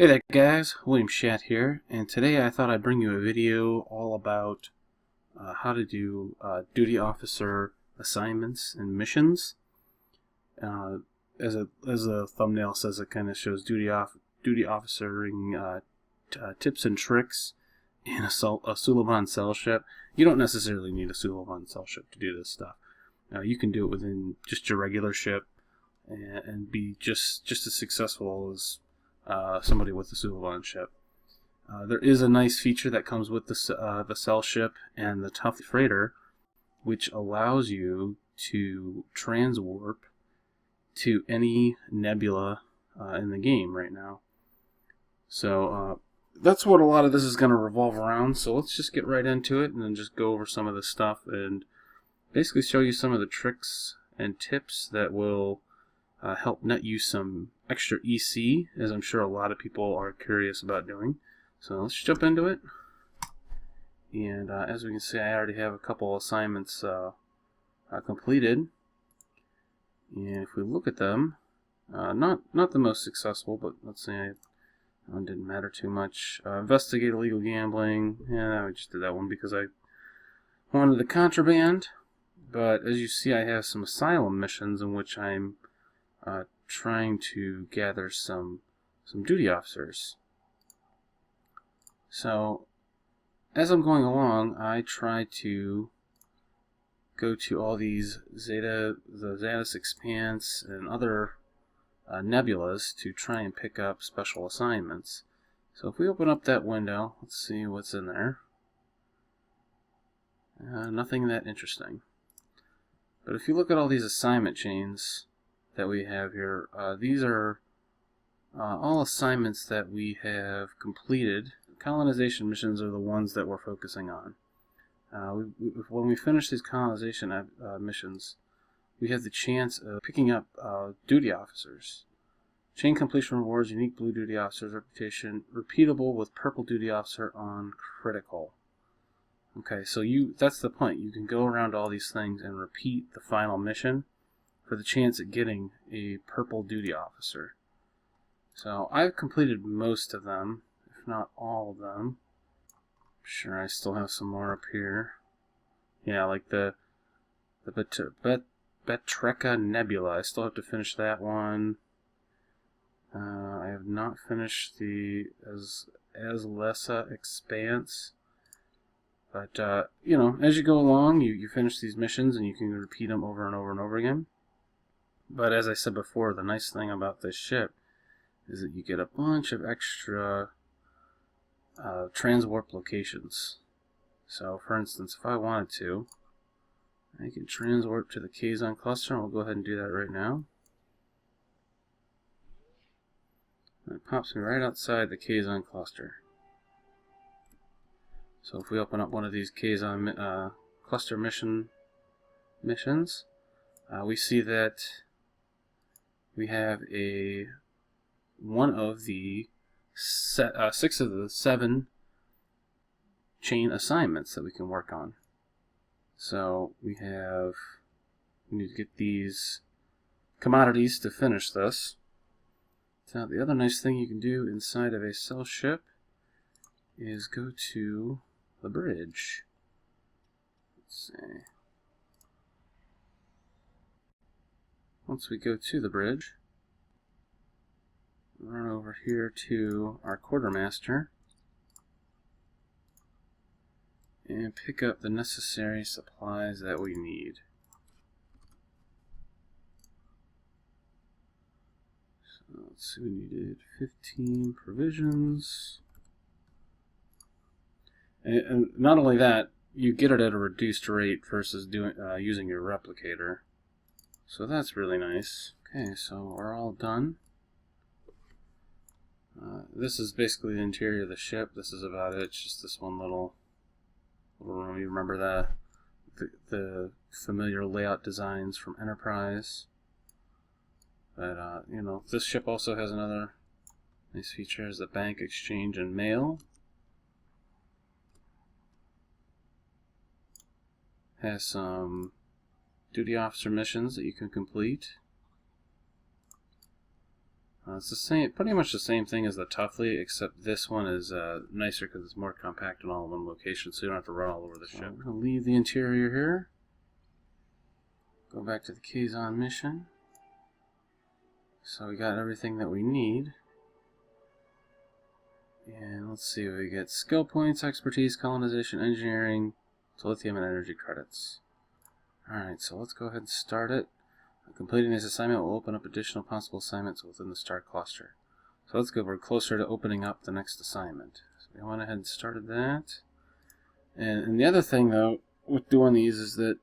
Hey there guys, William Shat here, and today I thought I'd bring you a video all about how to do duty officer assignments and missions. As the thumbnail says, it kind of shows duty officering tips and tricks in a Suliban Cell ship. You don't necessarily need a Suliban Cell ship to do this stuff. You can do it within just your regular ship and be just as successful as somebody with the Suliban ship. There is a nice feature that comes with the Cell ship and the Tough Freighter, which allows you to transwarp to any nebula in the game right now. So that's what a lot of this is going to revolve around. So let's just get right into it and then just go over some of this stuff and basically show you some of the tricks and tips that will help net you some extra EC, as I'm sure a lot of people are curious about doing. So let's jump into it. And as we can see, I already have a couple assignments completed. And if we look at them, not the most successful, but let's say it didn't matter too much. Investigate illegal gambling. Yeah, I just did that one because I wanted the contraband. But as you see, I have some asylum missions in which I'm trying to gather some duty officers. So as I'm going along, I try to go to all these the Zadis Expanse and other nebulas to try and pick up special assignments. So if we open up that window, let's see what's in there. Nothing that interesting. But if you look at all these assignment chains that we have here, these are all assignments that we have completed. Colonization missions are the ones that we're focusing on. When we finish these colonization missions, we have the chance of picking up duty officers. Chain completion rewards, unique blue duty officer's reputation, repeatable with purple duty officer on critical. Okay, so that's the point. You can go around all these things and repeat the final mission for the chance at getting a purple duty officer. So I've completed most of them, if not all of them. I'm sure I still have some more up here. Yeah, like the Betreka Nebula. I still have to finish that one. I have not finished the Aslesa Expanse. But, you know, as you go along, you finish these missions and you can repeat them over and over and over again. But as I said before, the nice thing about this ship is that you get a bunch of extra transwarp locations. So, for instance, if I wanted to, I can transwarp to the Kazon cluster, and we'll go ahead and do that right now. And it pops me right outside the Kazon cluster. So if we open up one of these Kazon cluster missions, we see that we have one of the 6 of the 7 chain assignments that we can work on. So we need to get these commodities to finish this. Now the other nice thing you can do inside of a Cell ship is go to the bridge. Let's see. Once we go to the bridge, run over here to our quartermaster and pick up the necessary supplies that we need. So let's see, we needed 15 provisions. And not only that, you get it at a reduced rate versus using your replicator. So that's really nice. Okay, so we're all done. This is basically the interior of the ship. This is about it. It's just this one little room. You remember that? The familiar layout designs from Enterprise. But, you know, this ship also has another nice feature, is the bank, exchange, and mail. Has some duty officer missions that you can complete. It's the same, pretty much the same thing as the Tuffley, except this one is nicer because it's more compact and all in one location, so you don't have to run all over the ship. We're going to leave the interior here. Go back to the Kazon mission. So we got everything that we need. And let's see what we get. Skill points, expertise, colonization, engineering, lithium, and energy credits. Alright, so let's go ahead and start it. Completing this assignment will open up additional possible assignments within the star cluster. So let's go. We're closer to opening up the next assignment. So we went ahead and started that. And the other thing, though, with doing these is that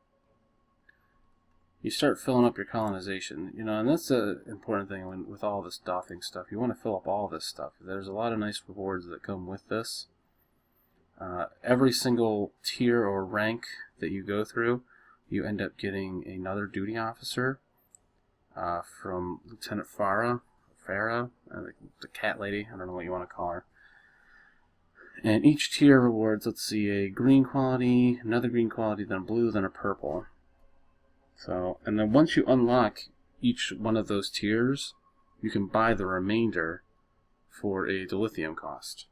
you start filling up your colonization. You know, and that's the important thing with all this DoFFing stuff. You want to fill up all this stuff. There's a lot of nice rewards that come with this. Every single tier or rank that you go through, you end up getting another duty officer. From Lieutenant Farah, the cat lady, I don't know what you want to call her. And each tier rewards, let's see, a green quality, another green quality, then a blue, then a purple. So, and then once you unlock each one of those tiers, you can buy the remainder for a dilithium cost.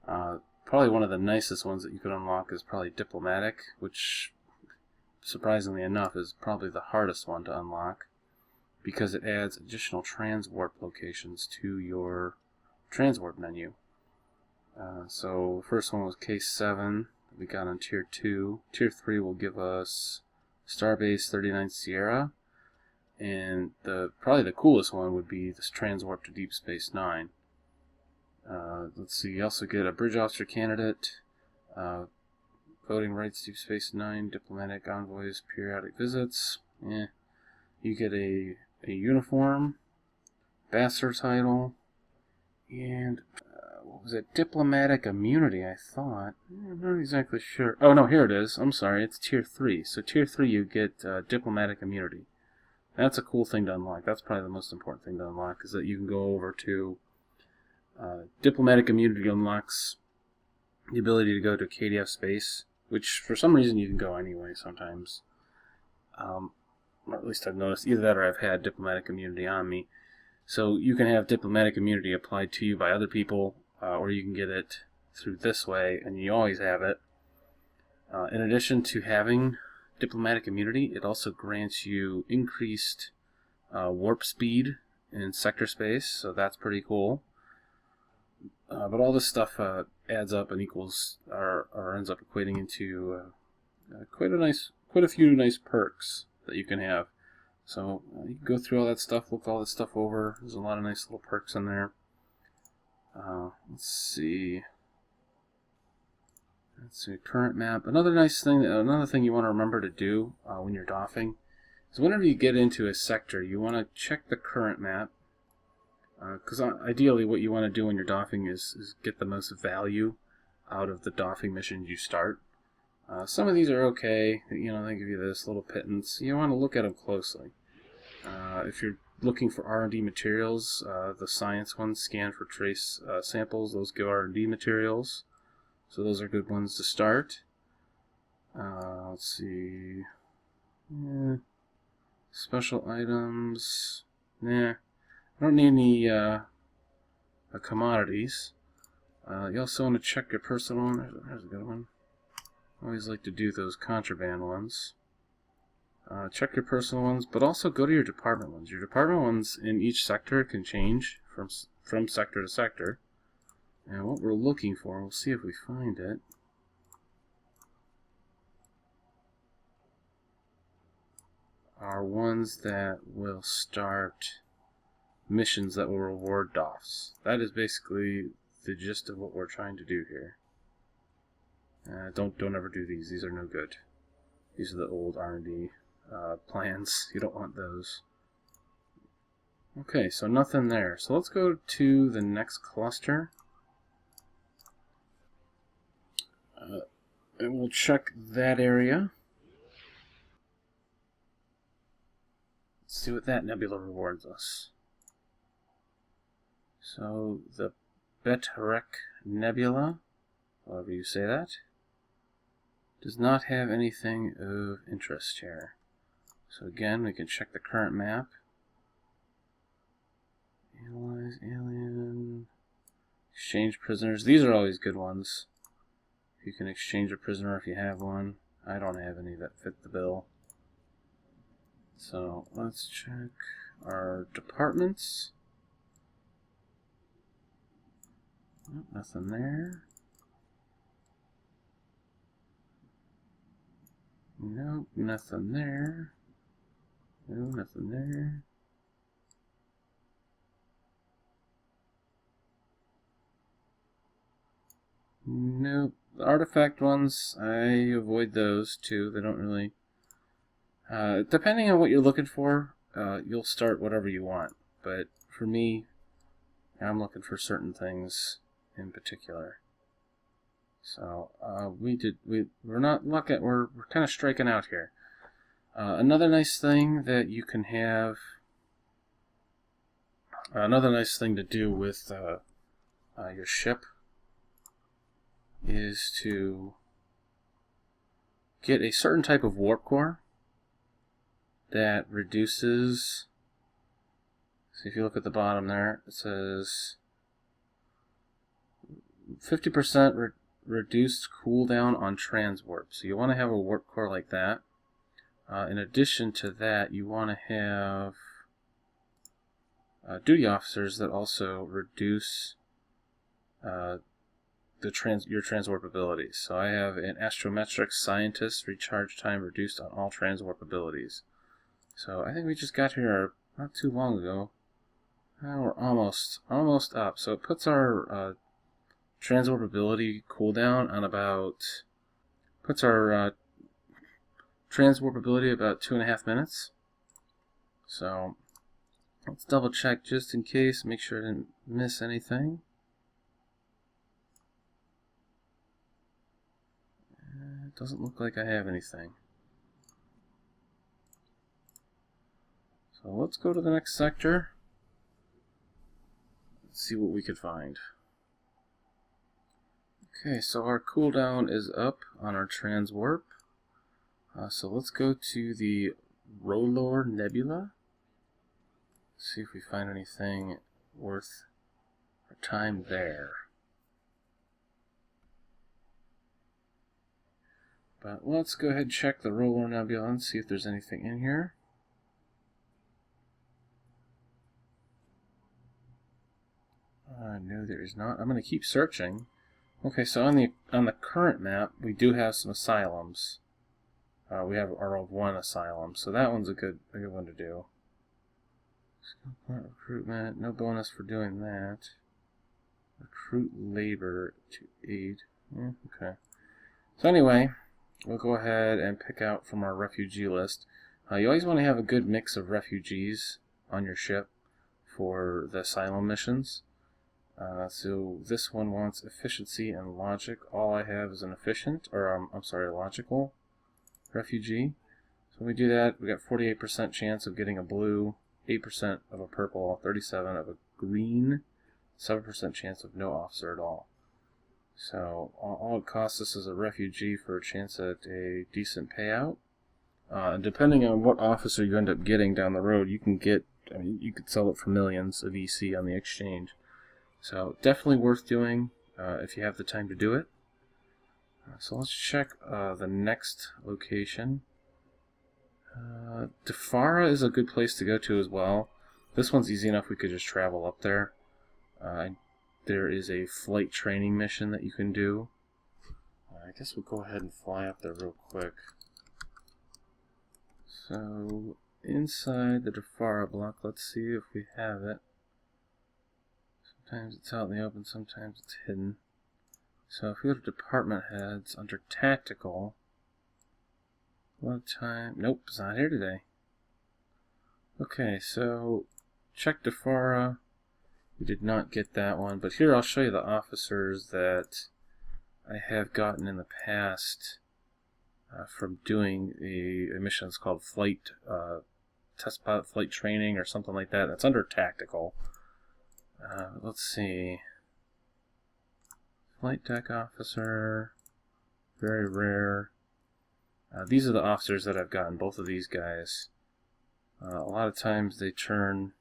Probably one of the nicest ones that you could unlock is probably Diplomatic, which, surprisingly enough, is probably the hardest one to unlock, because it adds additional transwarp locations to your transwarp menu. So the first one was Case 7 that we got on Tier 2. Tier 3 will give us Starbase 39 Sierra, and probably the coolest one would be this transwarp to Deep Space 9. Let's see, you also get a Bridge Officer candidate, voting rights, Deep Space 9, diplomatic envoys, periodic visits. You get a uniform, Ambassador title, and what was it? Diplomatic immunity, I thought. I'm not exactly sure. Oh no, here it is. I'm sorry, it's Tier 3. So Tier 3 you get diplomatic immunity. That's a cool thing to unlock. That's probably the most important thing to unlock, is that you can go over to diplomatic immunity unlocks the ability to go to KDF space, which for some reason you can go anyway sometimes. Or at least I've noticed either that or I've had diplomatic immunity on me. So you can have diplomatic immunity applied to you by other people, or you can get it through this way, and you always have it. In addition to having diplomatic immunity, it also grants you increased warp speed in sector space, so that's pretty cool. But all this stuff adds up and equals, or ends up equating into quite a few nice perks that you can have. So you can go through all that stuff, look all that stuff over. There's a lot of nice little perks in there. Let's see, current map. Another thing you want to remember to do when you're DoFFing is whenever you get into a sector, you want to check the current map. Because ideally what you want to do when you're DoFFing is get the most value out of the DoFFing missions you start. Some of these are okay, you know, they give you this little pittance. You want to look at them closely. If you're looking for R&D materials, the science ones scan for trace samples, those give R&D materials. So those are good ones to start. Let's see. Special items. Nah. I don't need any commodities. You also want to check your personal one. There's a good one. I always like to do those contraband ones. Check your personal ones, but also go to your department ones. Your department ones in each sector can change from sector to sector. And what we're looking for, we'll see if we find it. Are ones that will start missions that will reward DoFFs. That is basically the gist of what we're trying to do here. Don't ever do these. These are no good. These are the old R&D plans. You don't want those. Okay, so nothing there. So let's go to the next cluster. And we'll check that area. Let's see what that nebula rewards us. So the Betrek Nebula, however you say that, does not have anything of interest here. So again, we can check the current map. Analyze alien. Exchange prisoners. These are always good ones. You can exchange a prisoner if you have one. I don't have any that fit the bill. So let's check our departments. Nope, nothing there. Nope, nothing there. No, nothing there. Nope. The artifact ones, I avoid those too. They don't really... depending on what you're looking for, you'll start whatever you want. But for me, I'm looking for certain things in particular. So we're not looking. We're kind of striking out here. Another nice thing that you can have. Another nice thing to do with your ship is to get a certain type of warp core that reduces. So if you look at the bottom there, it says 50% reduced cooldown on transwarp. So you want to have a warp core like that. In addition to that, you want to have duty officers that also reduce your transwarp abilities. So I have an astrometric scientist, recharge time reduced on all transwarp abilities. So I think we just got here not too long ago. We're almost up. So it puts our transwarp ability cooldown on about, puts our transwarp ability about 2.5 minutes. So let's double check just in case, make sure I didn't miss anything. It doesn't look like I have anything. So let's go to the next sector. Let's see what we could find. Okay, so our cooldown is up on our transwarp. So let's go to the Rolor Nebula. See if we find anything worth our time there. But let's go ahead and check the Rolor Nebula and see if there's anything in here. No, there is not. I'm going to keep searching. Okay, so on the current map, we do have some asylums. We have our one asylum, so that one's a good one to do. Recruitment, no bonus for doing that. Recruit labor to aid. Okay. So anyway, we'll go ahead and pick out from our refugee list. You always want to have a good mix of refugees on your ship for the asylum missions. So this one wants efficiency and logic. All I have is an efficient, or I'm sorry, a logical refugee. So when we do that, we got 48% chance of getting a blue, 8% of a purple, 37% of a green, 7% chance of no officer at all. So all it costs us is a refugee for a chance at a decent payout. Depending on what officer you end up getting down the road, you can get, I mean, you could sell it for millions of EC on the exchange. So definitely worth doing if you have the time to do it. So let's check the next location. Defara is a good place to go to as well. This one's easy enough, we could just travel up there. There is a flight training mission that you can do. I guess we'll go ahead and fly up there real quick. So inside the Defara block, let's see if we have it. Sometimes it's out in the open, sometimes it's hidden. So if we go to department heads under tactical, a lot of time. Nope, it's not here today. Okay, so check Defara. We did not get that one, but here I'll show you the officers that I have gotten in the past from doing a mission that's called flight test pilot flight training or something like that. That's under tactical. Let's see. Flight deck officer, very rare. These are the officers that I've gotten, both of these guys. A lot of times they turn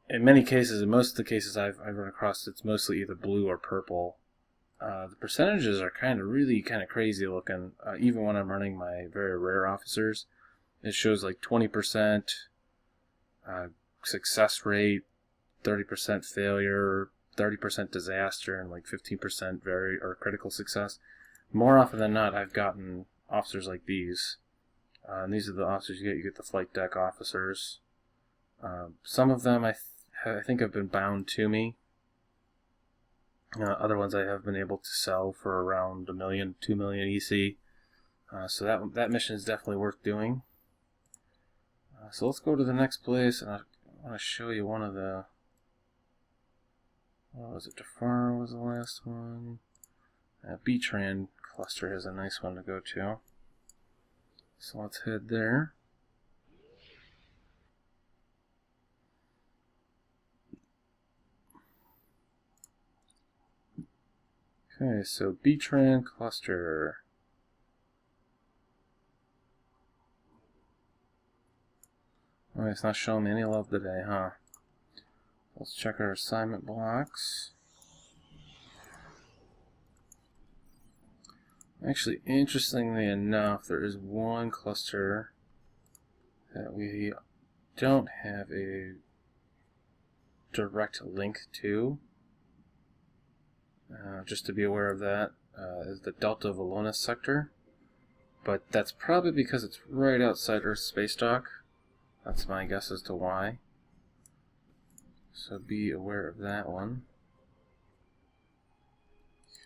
in many cases, in most of the cases I've run across, it's mostly either blue or purple. The percentages are really kind of crazy looking. Even when I'm running my very rare officers, it shows like 20% success rate, 30% failure, 30% disaster, and like 15% very or critical success. More often than not, I've gotten officers like these. And these are the officers you get. You get the flight deck officers. Some of them I think have been bound to me. Other ones I have been able to sell for around $1 million, $2 million EC. So that mission is definitely worth doing. So let's go to the next place, and I want to show you one of the. What was it? Defar was the last one. B-Tran cluster is a nice one to go to. So let's head there. Okay, so B-Tran cluster. Oh, it's not showing me any love today, huh? Let's check our assignment blocks. Actually, interestingly enough, there is one cluster that we don't have a direct link to. Just to be aware of that, is the Delta Volonis sector. But that's probably because it's right outside Earth's space dock. That's my guess as to why. So be aware of that one.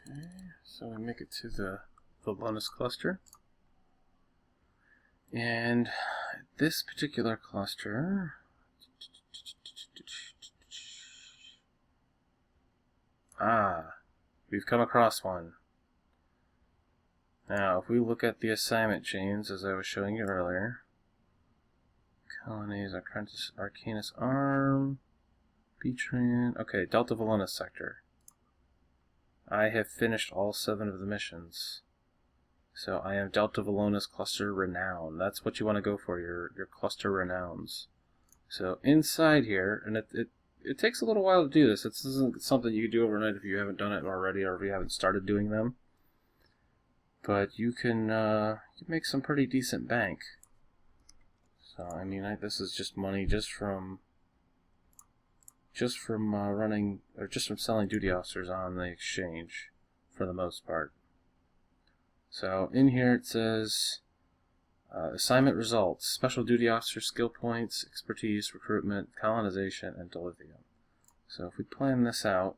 Okay, so we make it to the Volonis cluster. And this particular cluster... we've come across one. Now, if we look at the assignment chains, as I was showing you earlier, Colonies, Arcanus Arm, B-Tran, okay, Delta Volonis sector. I have finished all 7 of the missions. So I am Delta Volonis Cluster Renown. That's what you want to go for, your cluster renowns. So inside here, and it takes a little while to do this. This isn't something you can do overnight if you haven't done it already or if you haven't started doing them. But you can make some pretty decent bank. So I mean, this is just money just from running or just from selling duty officers on the exchange, for the most part. So in here it says assignment results: special duty officer skill points, expertise, recruitment, colonization, and dilithium. So if we plan this out,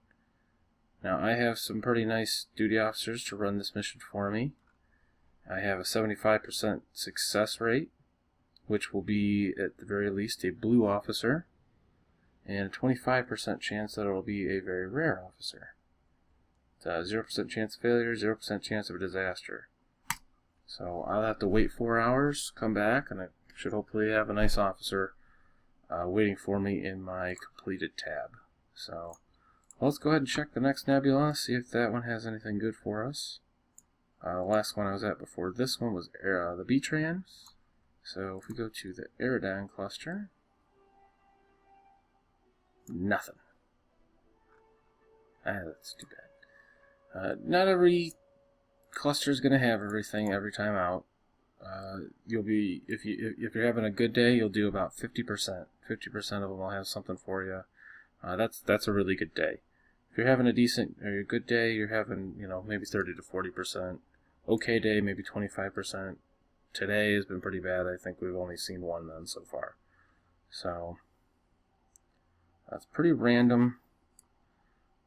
now I have some pretty nice duty officers to run this mission for me. I have a 75% success rate, which will be at the very least a blue officer, and a 25% chance that it will be a very rare officer. 0% chance of failure, 0% chance of a disaster. So I'll have to wait 4 hours, come back, and I should hopefully have a nice officer waiting for me in my completed tab. So let's go ahead and check the next nebula, see if that one has anything good for us. The last one I was at before this one was the B-Tran. So if we go to the Eridan cluster, nothing. That's too bad. Not every cluster is going to have everything every time out. You'll be if you're having a good day, you'll do about 50%. 50% of them will have something for you. That's a really good day. If you're having a decent or a good day, you're having maybe 30 to 40%. Okay day, maybe 25%. Today has been pretty bad. I think we've only seen one then so far. So that's pretty random.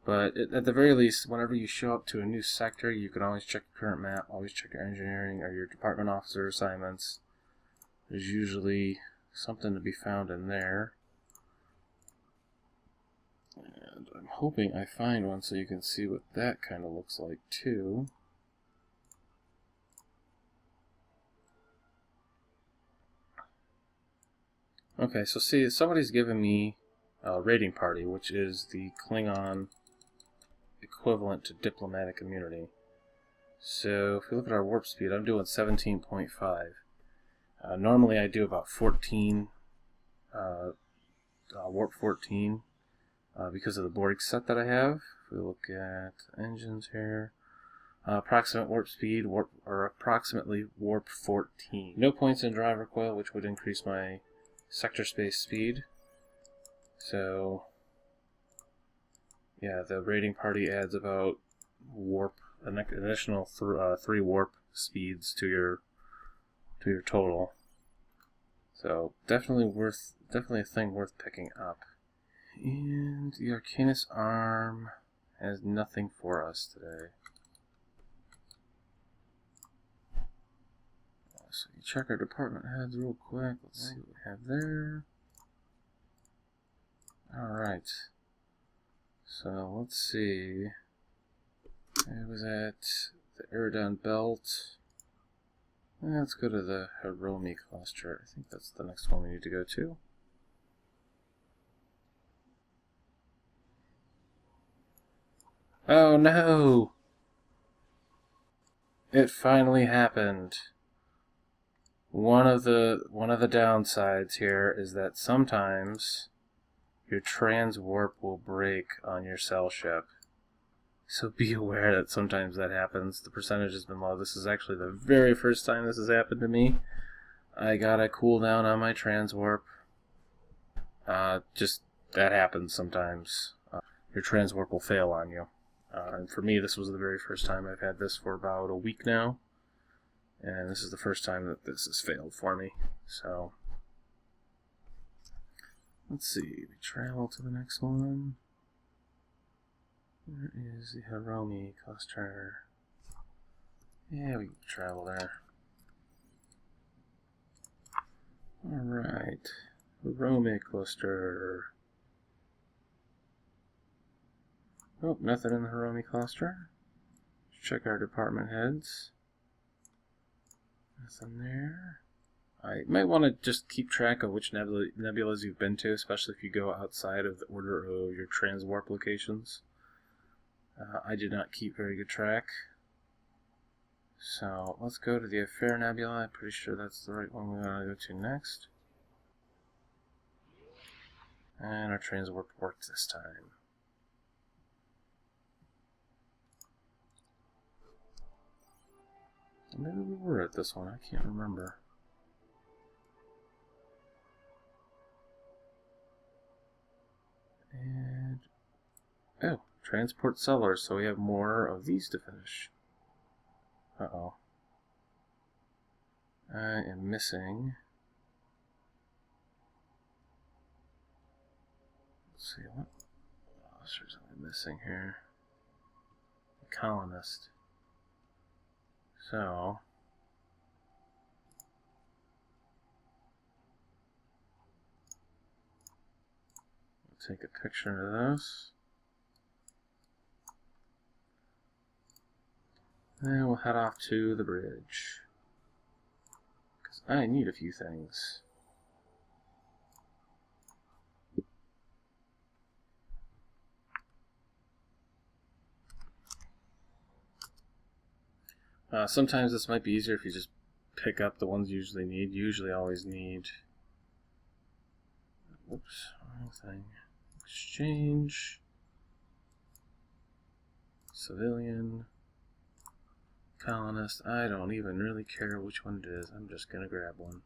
But at the very least, whenever you show up to a new sector, you can always check your current map, always check your engineering or your department officer assignments. There's usually something to be found in there. And I'm hoping I find one so you can see what that kind of looks like too. Okay, so see, somebody's given me a raiding party, which is the Klingon equivalent to diplomatic immunity. So if we look at our warp speed, I'm doing 17.5. Normally I do about 14, warp 14. because of the boarding set that I have. If we look at engines here, approximate warp speed, approximately warp 14. No points in drive recoil, which would increase my sector space speed. So, yeah, the raiding party adds about an additional 3 warp speeds to your total. So definitely a thing worth picking up. And the Arcanus arm has nothing for us today. So you check our department heads real quick. Let's see what we have there. Alright. So let's see. It was at the Aerodon Belt. Let's go to the Hiromi cluster. I think that's the next one we need to go to. Oh no! It finally happened. One of the downsides here is that sometimes your transwarp will break on your cell ship. So be aware that sometimes that happens. The percentage has been low. This is actually the very first time this has happened to me. I got a cooldown on my transwarp. Just that happens sometimes. Your transwarp will fail on you. And for me, this was the very first time. I've had this for about a week now. And this is the first time that this has failed for me. So, let's see. We travel to the next one. Where is the Hiromi cluster? Yeah, we can travel there. Alright. Hiromi cluster. Oh, nothing in the Hiromi cluster. Let's check our department heads. Nothing there. I might want to just keep track of which nebulas you've been to, especially if you go outside of the order of your transwarp locations. I did not keep very good track. So let's go to the Affair Nebula. I'm pretty sure that's the right one we want to go to next. And our transwarp worked this time. Maybe we were at this one, I can't remember. And oh, transport cellars, so we have more of these to finish. Uh-oh. I am missing. Let's see, what officers am I missing here? The colonist. So, we'll take a picture of this. Then we'll head off to the bridge. Because I need a few things. Sometimes this might be easier if you just pick up the ones you usually need. Usually always need... Oops, wrong thing. Exchange. Civilian. Colonist. I don't even really care which one it is. I'm just gonna grab one.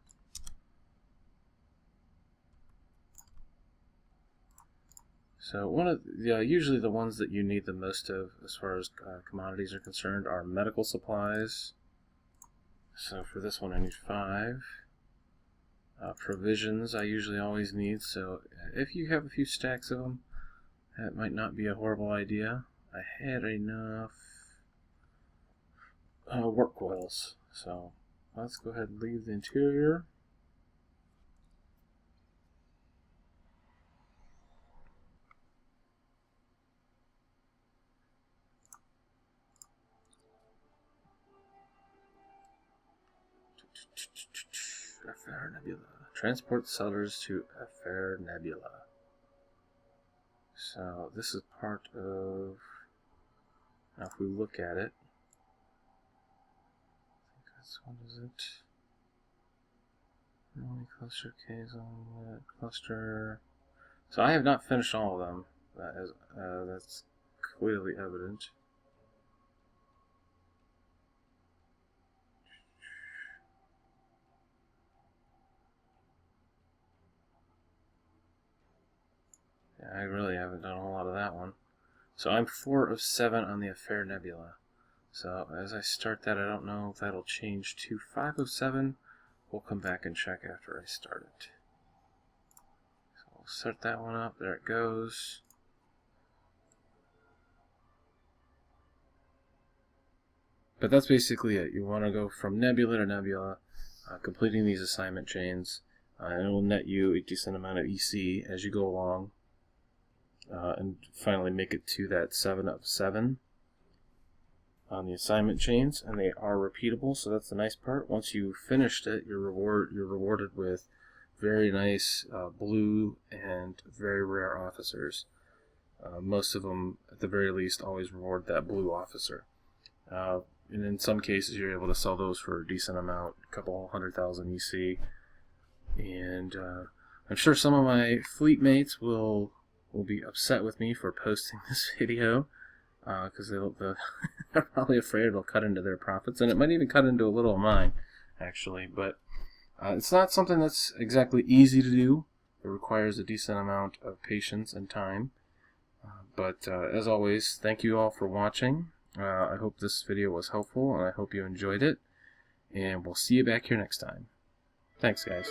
So usually the ones that you need the most of as far as commodities are concerned are medical supplies. So for this one I need 5. Provisions I usually always need, so if you have a few stacks of them, that might not be a horrible idea. I had enough warp coils, so let's go ahead and leave the interior. Affair Nebula. Transport sellers to Affair Nebula. So this is part of... Now if we look at it, I think that's what is it? Only cluster K's on that cluster. So I have not finished all of them. That's clearly evident. Yeah, I really haven't done a whole lot of that one. So I'm 4 of 7 on the Affair Nebula. So as I start that, I don't know if that'll change to 5 of 7. We'll come back and check after I start it. So we'll set that one up. There it goes. But that's basically it. You want to go from nebula to nebula, completing these assignment chains, and it will net you a decent amount of EC as you go along, and finally make it to that 7 of 7 on the assignment chains, and they are repeatable, so that's the nice part. Once you've finished it, you're rewarded with very nice blue and very rare officers. Most of them, at the very least, always reward that blue officer. And in some cases, you're able to sell those for a decent amount, a couple 100,000 EC. And I'm sure some of my fleet mates will be upset with me for posting this video, because they're probably afraid it'll cut into their profits, and it might even cut into a little of mine, actually. But it's not something that's exactly easy to do. It requires a decent amount of patience and time. But as always, thank you all for watching. I hope this video was helpful, and I hope you enjoyed it. And we'll see you back here next time. Thanks, guys.